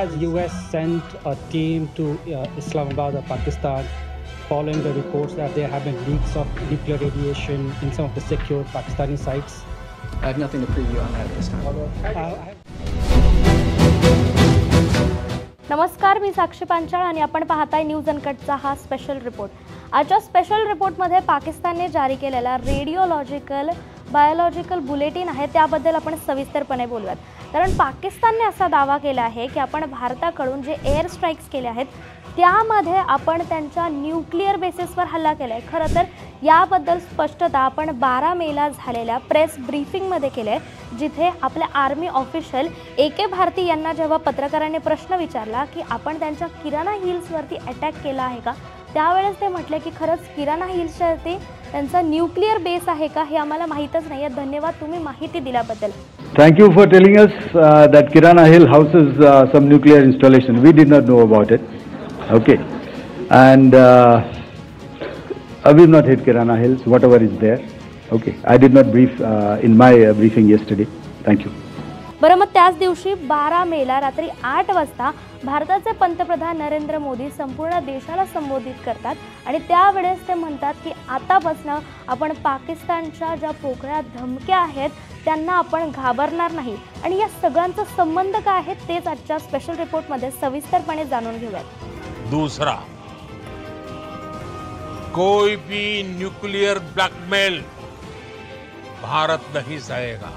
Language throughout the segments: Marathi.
has US sent a team to Islamabad or Pakistan following the reports that there have been leaks of nuclear radiation in some of the secure Pakistani sites? I have nothing to preview on that at this time. नमस्कार, मी साक्षी पांचाळ आणि आपण पाहताय न्यूज अनकटचा हा स्पेशल रिपोर्ट. आजच्या स्पेशल रिपोर्टमध्ये पाकिस्तानने जारी केलेला रेडिओलॉजिकल बायोलॉजिकल बुलेटिन आहे त्याबद्दल आपण सविस्तरपणे बोलूयात. कारण पाकिस्तानने असा दावा केला आहे की आपण भारताकडून जे एअर स्ट्राईक्स केले आहेत त्यामध्ये आपण त्यांच्या न्यूक्लिअर बेसिसवर हल्ला केला आहे. खरं तर याबद्दल स्पष्टता आपण 12 मेला झालेल्या प्रेस ब्रीफिंगमध्ये केली आहे, जिथे आपल्या आर्मी ऑफिशियल AK भारती यांना जेव्हा पत्रकारांनी प्रश्न विचारला की आपण त्यांच्या किराणा हिल्सवरती अटॅक केला आहे का, त्यावेळेस ते म्हटले की खरंच किराणा हिल्सवरती त्यांचा न्यूक्लिअर बेस आहे का हे आम्हाला माहीतच नाही आहे. धन्यवाद तुम्ही माहिती दिल्याबद्दल. Thank you for telling us that Kirana Hill houses some nuclear installation. We did not know about it. Okay, and we've not hit Kirana Hills, whatever is there. Okay, I did not brief in my briefing yesterday. Thank you. बरं, मग त्याच दिवशी 12 मेला रात्री 8 वाजता भारताचे पंतप्रधान नरेंद्र मोदी संपूर्ण देशाला संबोधित करतात आणि त्यावेळेस ते म्हणतात की आतापासून आपण पाकिस्तानच्या ज्या पोकळ्या धमक्या आहेत त्यांना आपण घाबरणार नाही. आणि या सगळ्यांचा संबंध काय आहे तेच आजच्या स्पेशल रिपोर्टमध्ये सविस्तरपणे जाणून घेऊयात. दूसरा, कोई भी न्यूक्लियर ब्लैकमेल भारत नहीं सहेगा.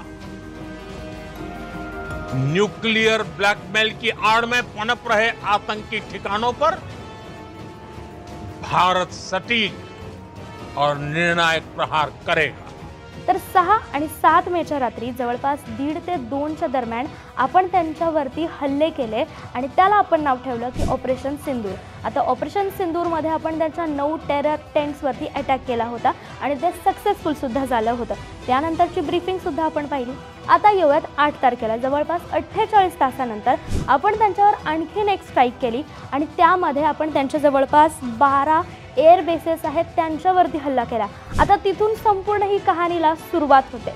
न्यूक्लियर ब्लैकमेल की आड़ में पनप रहे आतंकी ठिकानों पर भारत सटीक और निर्णायक प्रहार करेगा. तर 6 आणि 7 मेच्या रात्री जवळपास 1:30 ते 2च्या दरम्यान आपण त्यांच्यावरती हल्ले केले आणि त्याला आपण नाव ठेवलं की ऑपरेशन सिंदूर. आता ऑपरेशन सिंदूरमध्ये आपण त्यांच्या 9 टेरर टेंट्सवरती अटॅक केला होता आणि ते सक्सेसफुल सुद्धा झालं होतं. त्यानंतरची ब्रीफिंग सुद्धा आपण पाहिली. आता येऊयात 8 तारखेला जवळपास 48 तासानंतर आपण त्यांच्यावर आणखीन एक स्ट्राईक केली आणि त्यामध्ये आपण त्यांच्या जवळपास 12 एअर बेसेस आहेत त्यांच्यावरती हल्ला केला. आता तिथून संपूर्ण ही कहाणीला सुरुवात होते.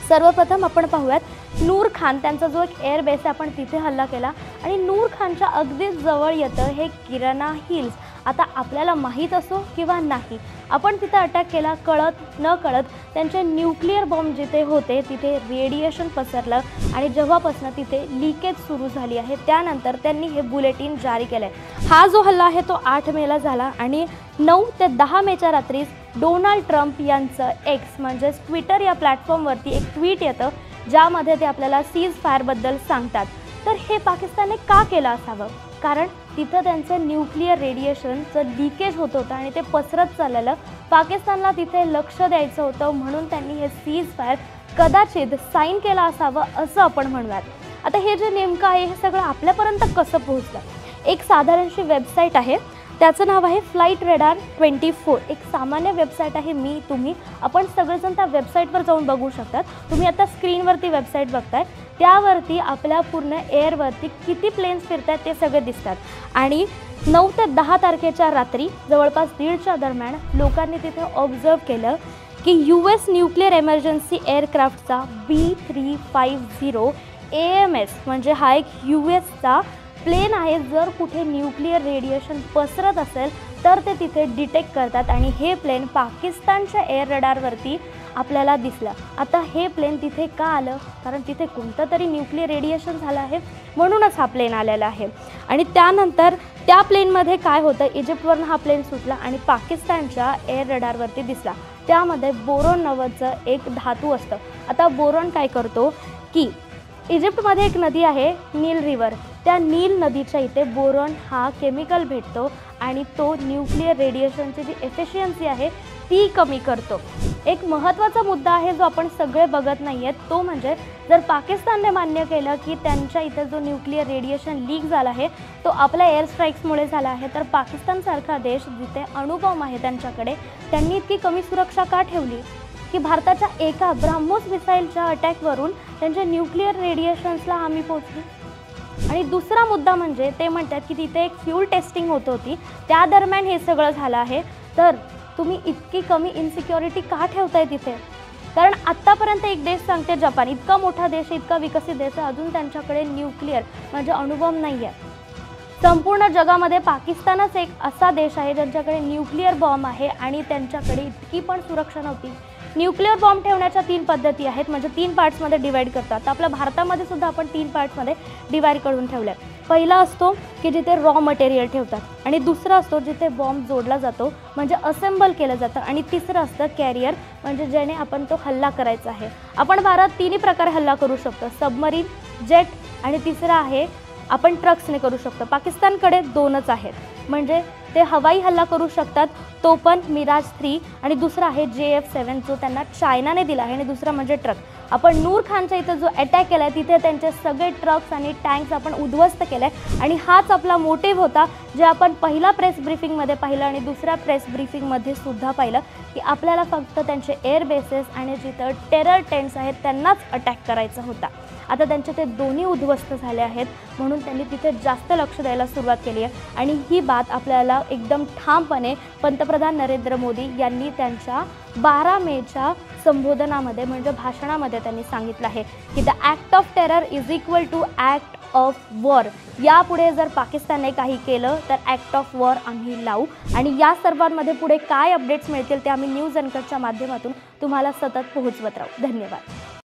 सर्वप्रथम आपण पाहूयात नूर खान, त्यांचा जो एक एअर बेस आहे आपण तिथे हल्ला केला आणि नूर खानच्या अगदीच जवळ येतं हे किराणा हिल्स. आता आपल्याला माहीत असो किंवा नाही, आपण तिथे अटॅक केला. कळत न कळत त्यांचे न्यूक्लिअर बॉम्ब जिथे होते तिथे रेडिएशन पसरलं आणि जेव्हापासून तिथे लिकेज सुरू झाली आहे त्यानंतर त्यांनी हे बुलेटिन जारी केलं आहे. हा जो हल्ला आहे तो 8 मेला झाला आणि 9 ते 10 मेच्या रात्रीच डोनाल्ड ट्रम्प यांचं X म्हणजेच ट्विटर या प्लॅटफॉर्मवरती एक ट्विट येतं ज्यामध्ये ते आपल्याला सीज फायरबद्दल सांगतात. तर हे पाकिस्तानने का केलं असावं? कारण तिथं त्यांचं न्यूक्लिअर रेडिएशनचं लिकेज होत होतं आणि ते पसरत चाललेलं. पाकिस्तानला तिथे लक्ष द्यायचं होतं म्हणून त्यांनी हे सीज फायर कदाचित साईन केलं असावं असं आपण म्हणूयात. आता हे जे नेमकं आहे हे सगळं आपल्यापर्यंत कसं पोहोचलं? एक साधारणशी वेबसाईट आहे, त्याचं नाव आहे फ्लाईट रेडार 24. एक सामान्य वेबसाईट आहे. तुम्ही आपण सगळेजण त्या वेबसाईटवर जाऊन बघू शकतात. तुम्ही आता स्क्रीनवरती वेबसाईट बघताय, त्यावरती आपल्या पूर्ण एअरवरती किती प्लेन्स फिरत आहेत ते सगळे दिसतात. आणि 9 ते 10 तारखेच्या रात्री जवळपास 1:30च्या दरम्यान लोकांनी तिथे ऑब्झर्व केलं की US न्यूक्लिअर एमर्जन्सी एअरक्राफ्टचा B350 AMS म्हणजे हा एक USचा प्लेन आहे. जर कुठे न्यूक्लिअर रेडिएशन पसरत असेल तर ते तिथे डिटेक्ट करतात आणि हे प्लेन पाकिस्तानच्या एअर रडारवरती आपल्याला दिसलं. आता हे प्लेन तिथे का आलं? कारण तिथे कोणतं तरी न्यूक्लिअर रेडिएशन झालं आहे म्हणूनच हा प्लेन आलेला आहे. आणि त्यानंतर त्या प्लेनमध्ये काय होतं, इजिप्तवरून हा प्लेन सुटला आणि पाकिस्तानच्या एअर रडारवरती दिसला. त्यामध्ये बोरॉन नावाचं एक धातू असतं. आता बोरॉन काय करतो की इजिप्तमध्ये एक नदी आहे नील रिव्हर, त्या नील नदीच्या इथे बोरॉन हा केमिकल भेटतो आणि तो न्यूक्लिअर रेडिएशनची जी एफिशियन्सी आहे ती कमी करतो. एक महत्त्वाचा मुद्दा आहे जो आपण सगळे बघत नाही आहेत, तो म्हणजे जर पाकिस्तानने मान्य केलं की त्यांच्या इथे जो न्यूक्लिअर रेडिएशन लीक झाला आहे तो आपल्या एअर स्ट्राईक्समुळे झाला आहे, तर पाकिस्तानसारखा देश जिथे अणुबॉम्ब आहे त्यांच्याकडे, त्यांनी इतकी कमी सुरक्षा का ठेवली की भारताच्या एका ब्राह्मोस मिसाईलच्या अटॅकवरून त्यांच्या न्यूक्लिअर रेडिएशन्सला हानी पोहोचली. आणि दुसरा मुद्दा म्हणजे ते म्हणतात की तिथे एक फ्यूल टेस्टिंग होत होती, त्या दरम्यान हे सगळं झालं आहे. तर तुम्ही इतकी कमी इनसिक्युरिटी का ठेवताय तिथे? कारण आत्तापर्यंत एक देश सांगते जपान, इतका मोठा देश, इतका विकसित देश, अजून त्यांच्याकडे न्यूक्लिअर म्हणजे अणुबॉम्ब नाही आहे. संपूर्ण जगामध्ये पाकिस्तानच एक असा देश आहे ज्यांच्याकडे न्यूक्लिअर बॉम्ब आहे आणि त्यांच्याकडे इतकी पण सुरक्षा नव्हती. न्यूक्लिअर बॉम्ब ठेवण्याच्या 3 पद्धती आहेत, म्हणजे 3 पार्ट्समध्ये डिवाइड करतात. तर आपल्या भारतामध्ये सुद्धा आपण 3 पार्ट्समध्ये डिवाइड करून ठेवलं आहे. पहिला असतो की जिथे रॉ मटेरियल ठेवतात आणि दुसरा असतो जिथे बॉम्ब जोडला जातो म्हणजे असेंबल केलं जातं आणि तिसरं असतं कॅरियर म्हणजे ज्याने आपण तो हल्ला करायचा आहे. आपण भारत 3 प्रकारे हल्ला करू शकतो, सबमरीन, जेट आणि तिसरा आहे आपण ट्रक्सने करू शकतो. पाकिस्तानकडे 2च आहेत, म्हणजे ते हवाई हल्ला करू शकतात, तो पण मिराज 3 आणि दुसरा आहे JF-7 जो त्यांना चायनाने दिला आहे आणि दुसरा म्हणजे ट्रक. आपण नूर खानच्या इथं जो अटॅक केला आहे तिथे त्यांचे सगळे ट्रक्स आणि टँक्स आपण उद्ध्वस्त केले आणि हाच आपला मोटिव्ह होता जे आपण पहिला प्रेस ब्रीफिंगमध्ये पाहिलं आणि दुसऱ्या प्रेस ब्रीफिंगमध्ये सुद्धा पाहिलं की आपल्याला फक्त त्यांचे एअर बेसेस आणि जिथं टेरर टेंट्स आहेत त्यांनाच अटॅक करायचा होता. आता त्यांचे ते दोन्ही उद्ध्वस्त झाले आहेत म्हणून त्यांनी तिथे जास्त लक्ष द्यायला सुरुवात केली आहे आणि ही बात आपल्याला एकदम ठामपणे पंतप्रधान नरेंद्र मोदी यांनी त्यांच्या 12 मेच्या संबोधनामध्ये म्हणजे भाषणामध्ये त्यांनी सांगितलं आहे की the act of terror is equal to act of war. यापुढे जर पाकिस्तानने काही केलं तर ॲक्ट ऑफ वॉर आम्ही लावू आणि या सर्वांमध्ये पुढे काय अपडेट्स मिळतील ते आम्ही न्यूज अँकरच्या माध्यमातून तुम्हाला सतत पोहोचवत राहू. धन्यवाद.